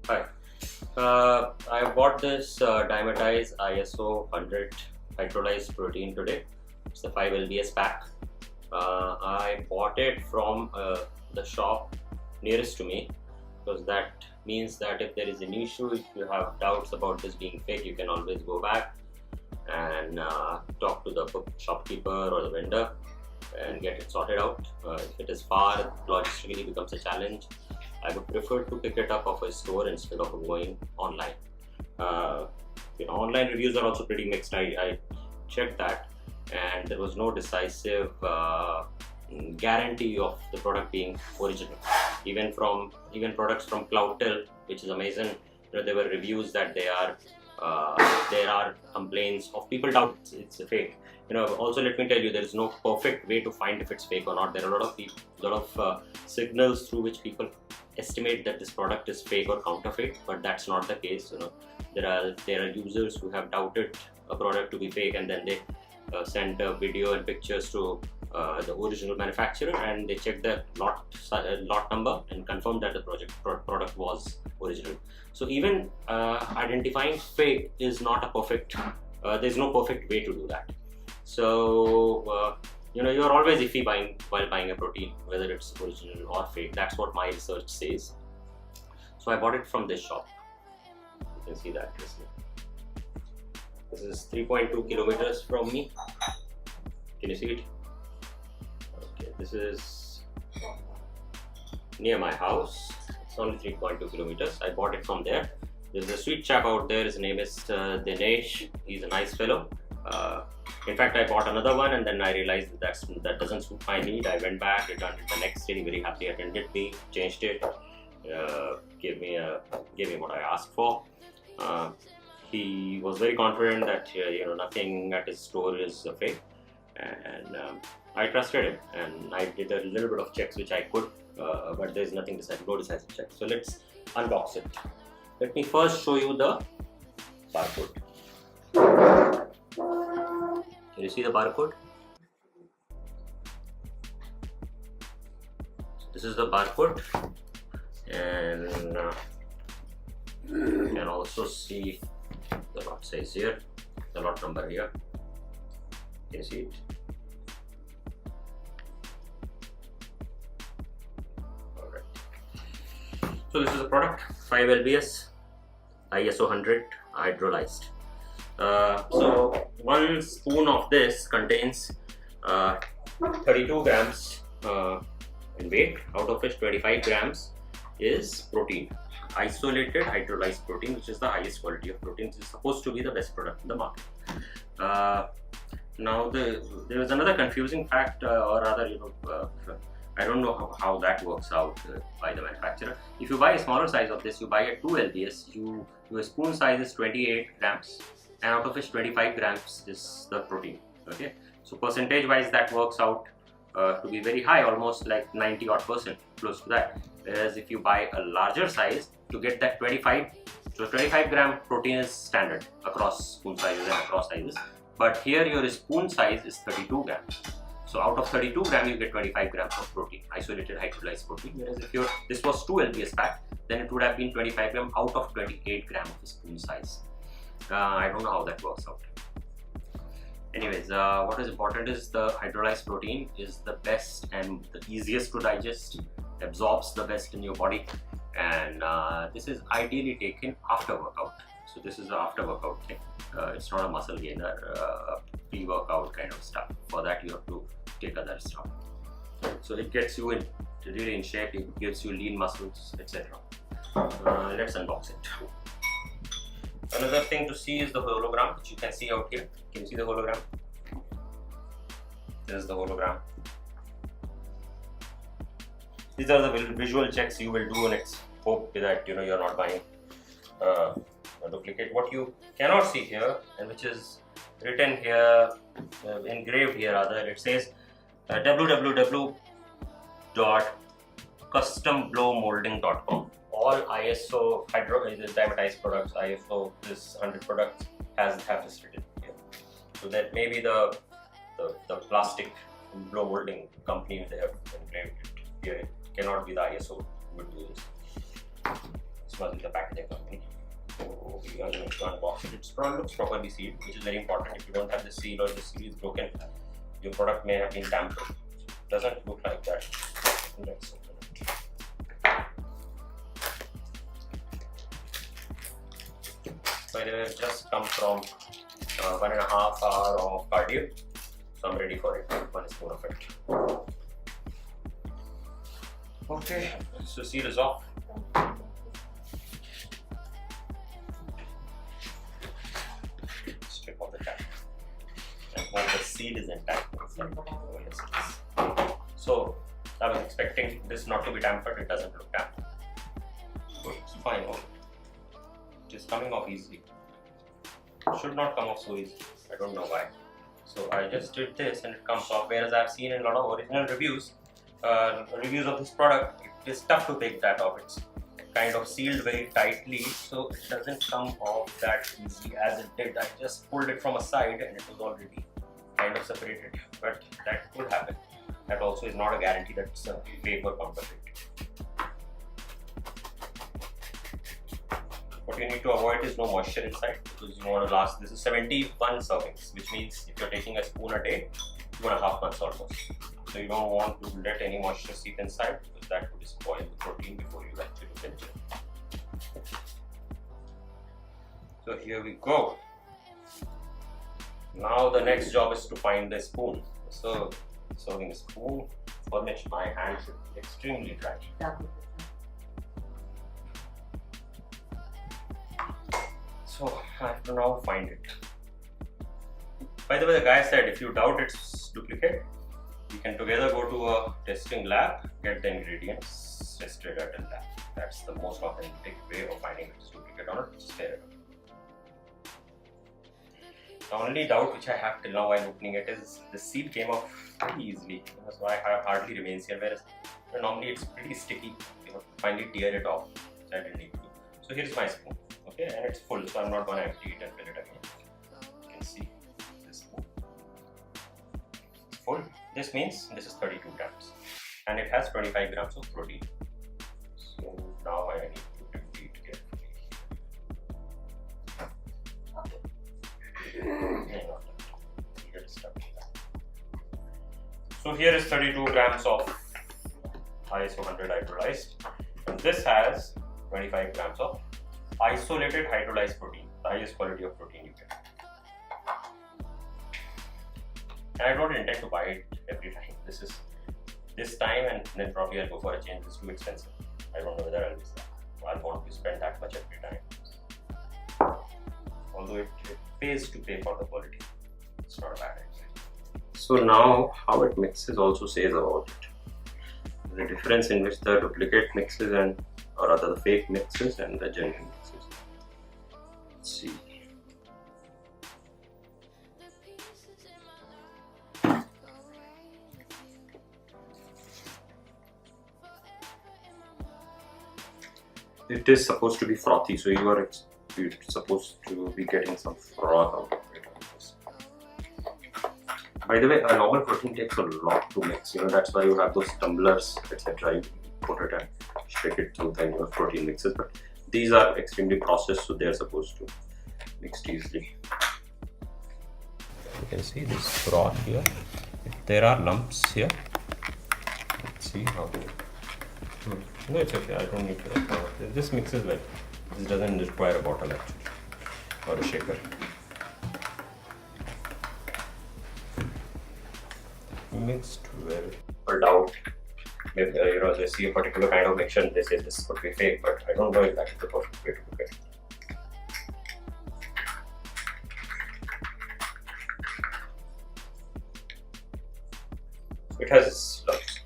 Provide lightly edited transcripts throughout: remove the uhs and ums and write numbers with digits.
Hi. I bought this Dymatize ISO100 hydrolyzed protein today. It's the 5 lbs pack. I bought it from the shop nearest to me because that means that if there is an issue, if you have doubts about this being fake, you can always go back and talk to the shopkeeper or the vendor and get it sorted out. If it is far, logistically becomes a challenge. I would prefer to pick it up off a store instead of going online. Online reviews are also pretty mixed. I checked that, and there was no decisive guarantee of the product being original. Even products from Cloudtel, which is Amazon, there were reviews that there are complaints of people doubt it's a fake. Also let me tell you, there is no perfect way to find if it's fake or not. There are a lot of signals through which people estimate that this product is fake or counterfeit, but that's not the case. There are users who have doubted a product to be fake, and then they sent a video and pictures to the original manufacturer, and they checked the lot number and confirmed that the product was original. So even identifying fake is not a perfect. There's no perfect way to do that. So you're always iffy while buying a protein, whether it's original or fake. That's what my research says. So I bought it from this shop. You can see that this is 3.2 kilometers from me. Can you see it? Okay, this is near my house. It's only 3.2 kilometers. I bought it from there. There's a sweet chap out there. His name is Dinesh. He's a nice fellow. In fact, I bought another one, and then I realized that doesn't suit my need. I went back, returned it the next day, very happily attended me, changed it, gave me what I asked for. He was very confident that nothing at his store is fake, and I trusted him, and I did a little bit of checks which I could, but there's nothing no decisive check. So let's unbox it. Let me first show you the barcode. Can you see the barcode? This is the barcode, and you can also see the lot size here, the lot number here. Can you see it? Alright. So this is the product, 5 lbs, ISO100 hydrolyzed. So 1 spoon of this contains 32 grams in weight, out of which 25 grams is protein, isolated hydrolyzed protein, which is the highest quality of protein. It's supposed to be the best product in the market. Now there is another confusing fact, or rather, I don't know how that works out by the manufacturer. If you buy a smaller size of this, you buy a 2 lbs, your spoon size is 28 grams, and out of which 25 grams is the protein. Okay, so percentage wise that works out to be very high, almost like 90 odd %, close to that. Whereas if you buy a larger size, to get that 25 gram protein is standard across spoon sizes and across sizes, but here your spoon size is 32 grams. So out of 32 grams you get 25 grams of protein, isolated hydrolyzed protein. Whereas if this was 2 lbs pack, then it would have been 25 grams out of 28 grams of spoon size. I don't know how that works out. Anyways, what is important is the hydrolyzed protein is the best and the easiest to digest, absorbs the best in your body, and this is ideally taken after workout. So this is the after workout thing. It's not a muscle gainer, pre-workout kind of stuff. For that you have to take other stuff. So it gets you really in shape, it gives you lean muscles, etc. Let's unbox it. Another thing to see is the hologram, which you can see out here. Can you see the hologram? This is the hologram. These are the visual checks you will do, and let's hope that you're not buying a duplicate. What you cannot see here, and which is written here, engraved here rather, it says www.customblowmolding.com. All ISO Dymatize products, ISO this 100 products have this written here. So that maybe the plastic blow molding company, they have engraved it here. It cannot be the ISO would do this. This was the packaging company. So we are going to unbox it. It looks properly sealed, which is very important. If you don't have the seal or the seal is broken, your product may have been tampered. It doesn't look like that. Let's open it. By the way, I've just come from 1.5 hours of cardio, so I'm ready for it. 1 spoon of it. Okay, so seal is off. Strip off the cap. And while the seal is intact, it's like, oh yes, it is. So I was expecting this not to be tampered. It doesn't look tampered. But it's fine. It is coming off easily. It should not come off so easy. I don't know why. So I just did this and it comes off. Whereas I've seen in a lot of original reviews of this product, it is tough to take that off. It's kind of sealed very tightly, so it doesn't come off that easy as it did. I just pulled it from a side and it was already kind of separated. But that could happen. That also is not a guarantee that it's a fake or counterfeit. What you need to avoid is no moisture inside, because you want to last. This is 71 servings, which means if you're taking a spoon a day, 2.5 months almost. So you don't want to let any moisture seep inside, because that would spoil the protein before you actually finish it. So here we go. Now the next job is to find the spoon. So serving a spoon, for which my hand should be extremely dry. So I have to now find it. By the way, the guy said if you doubt it's duplicate, we can together go to a testing lab, get the ingredients tested at a lab. That's the most authentic way of finding if it's duplicate or not, which is fair enough. The only doubt which I have till now while opening it is the seal came off pretty easily, so I hardly remains here, whereas normally it's pretty sticky. You have to finally tear it off, which I didn't need to. So here's my spoon. Okay, and it's full, so I'm not going to empty it and fill it again. You can see this spoon. It's full. This means this is 32 grams and it has 25 grams of protein. So now I need to empty it carefully. So here is 32 grams of ISO100 hydrolyzed, and this has 25 grams of isolated hydrolyzed protein, the highest quality of protein you get. And I don't intend to buy it every time. This time, and then probably I'll go for a change. It's too expensive. I don't know whether I'll want to spend that much every time. Although it pays to pay for the quality. It's not a bad idea. So now how it mixes also says about it. The difference in which the duplicate mixes or rather the fake mixes and the genuine mixes. Let's see. It is supposed to be frothy, so you're supposed to be getting some froth out of it. By the way, a normal protein takes a lot to mix. That's why you have those tumblers, etc. You put it and shake it sometimes with protein mixes. But these are extremely processed, so they are supposed to mix easily. You can see this froth here. There are lumps here. Let's see how. No, it's okay. I don't need to. This mixes well. This doesn't require a bottle actually, or a shaker. Mixed well. For doubt, maybe they see a particular kind of mixture and they say this could be fake, but I don't know if that is the perfect way to look at it. It has lumps.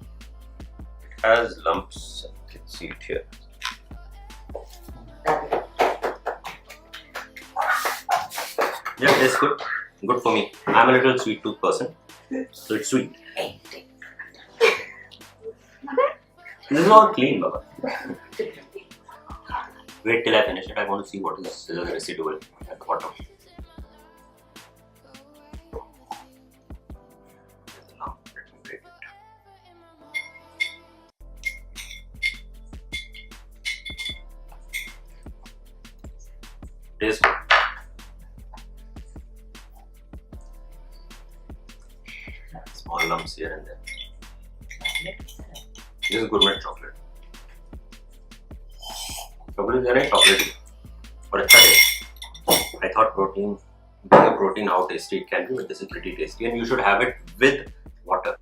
It has lumps. You can see it here. Yeah, it's good. Good for me. I'm a little sweet tooth person, so it's sweet. This is all clean, Baba. Wait till I finish it. I want to see what is residual at the bottom. Tastes good. Small lumps here and there. This is gourmet chocolate. Chocolate is very chocolatey. But it's tasty. I thought protein, being a protein, how tasty it can be, but this is pretty tasty, and you should have it with water.